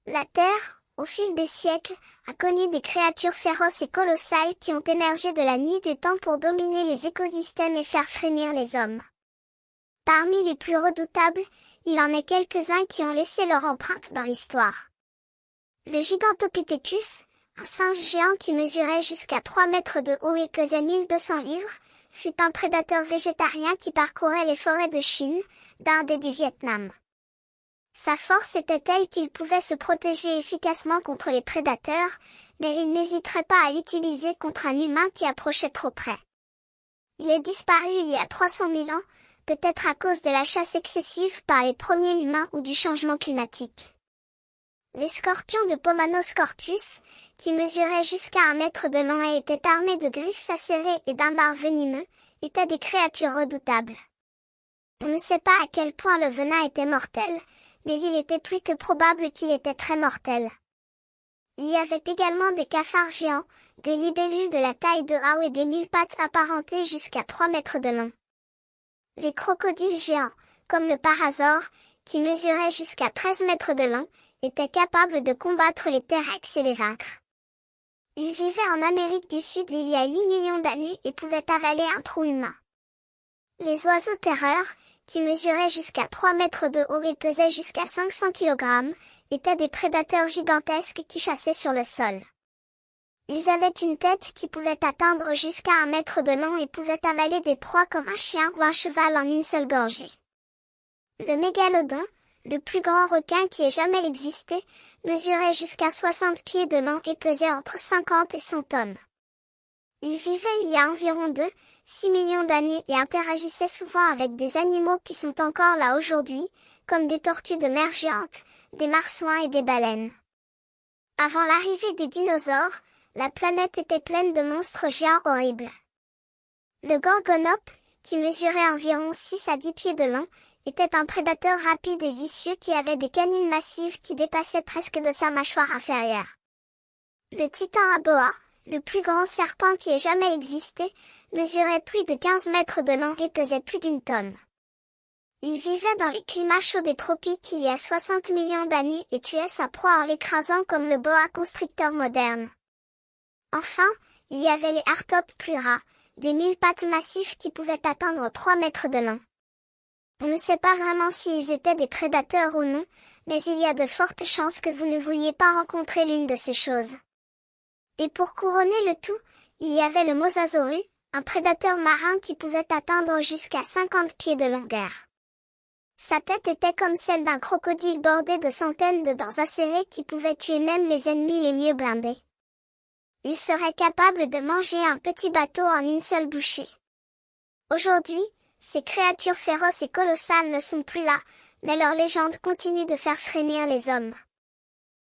La Terre, au fil des siècles, a connu des créatures féroces et colossales qui ont émergé de la nuit des temps pour dominer les écosystèmes et faire frémir les hommes. Parmi les plus redoutables, il en est quelques-uns qui ont laissé leur empreinte dans l'histoire. Le Gigantopithecus, un singe géant qui mesurait jusqu'à 3 mètres de haut et pesait 1200 livres, fut un prédateur végétarien qui parcourait les forêts de Chine, d'Inde et du Vietnam. Sa force était telle qu'il pouvait se protéger efficacement contre les prédateurs, mais il n'hésiterait pas à l'utiliser contre un humain qui approchait trop près. Il est disparu il y a 300 000 ans, peut-être à cause de la chasse excessive par les premiers humains ou du changement climatique. Les scorpions de Pomanoscorpius, qui mesuraient jusqu'à 1 mètre de long et étaient armés de griffes acérées et d'un bar venimeux, étaient des créatures redoutables. On ne sait pas à quel point le venin était mortel, mais il était plus que probable qu'il était très mortel. Il y avait également des cafards géants, des libellules de la taille de Rao et des 1000 pattes apparentées jusqu'à 3 mètres de long. Les crocodiles géants, comme le parasaure, qui mesuraient jusqu'à 13 mètres de long, étaient capables de combattre les T-Rex et les vaincre. Ils vivaient en Amérique du Sud il y a 8 millions d'années et pouvaient avaler un trou humain. Les oiseaux terreurs, qui mesuraient jusqu'à 3 mètres de haut et pesaient jusqu'à 500 kg, étaient des prédateurs gigantesques qui chassaient sur le sol. Ils avaient une tête qui pouvait atteindre jusqu'à 1 mètre de long et pouvaient avaler des proies comme un chien ou un cheval en une seule gorgée. Le mégalodon, le plus grand requin qui ait jamais existé, mesurait jusqu'à 60 pieds de long et pesait entre 50 et 100 tonnes. Il vivait il y a environ 6 millions d'années et interagissait souvent avec des animaux qui sont encore là aujourd'hui, comme des tortues de mer géantes, des marsouins et des baleines. Avant l'arrivée des dinosaures, la planète était pleine de monstres géants horribles. Le Gorgonope, qui mesurait environ 6 à 10 pieds de long, était un prédateur rapide et vicieux qui avait des canines massives qui dépassaient presque de sa mâchoire inférieure. Le Titan Aboa, le plus grand serpent qui ait jamais existé, mesurait plus de 15 mètres de long et pesait plus d'1 tonne. Il vivait dans les climats chauds des tropiques il y a 60 millions d'années et tuait sa proie en l'écrasant comme le boa constrictor moderne. Enfin, il y avait les Arthropoda, des 1000 pattes massifs qui pouvaient atteindre 3 mètres de long. On ne sait pas vraiment s'ils étaient des prédateurs ou non, mais il y a de fortes chances que vous ne vouliez pas rencontrer l'une de ces choses. Et pour couronner le tout, il y avait le Mosasaurus, un prédateur marin qui pouvait atteindre jusqu'à 50 pieds de longueur. Sa tête était comme celle d'un crocodile bordée de centaines de dents acérées qui pouvaient tuer même les ennemis les mieux blindés. Il serait capable de manger un petit bateau en une seule bouchée. Aujourd'hui, ces créatures féroces et colossales ne sont plus là, mais leur légende continue de faire frémir les hommes.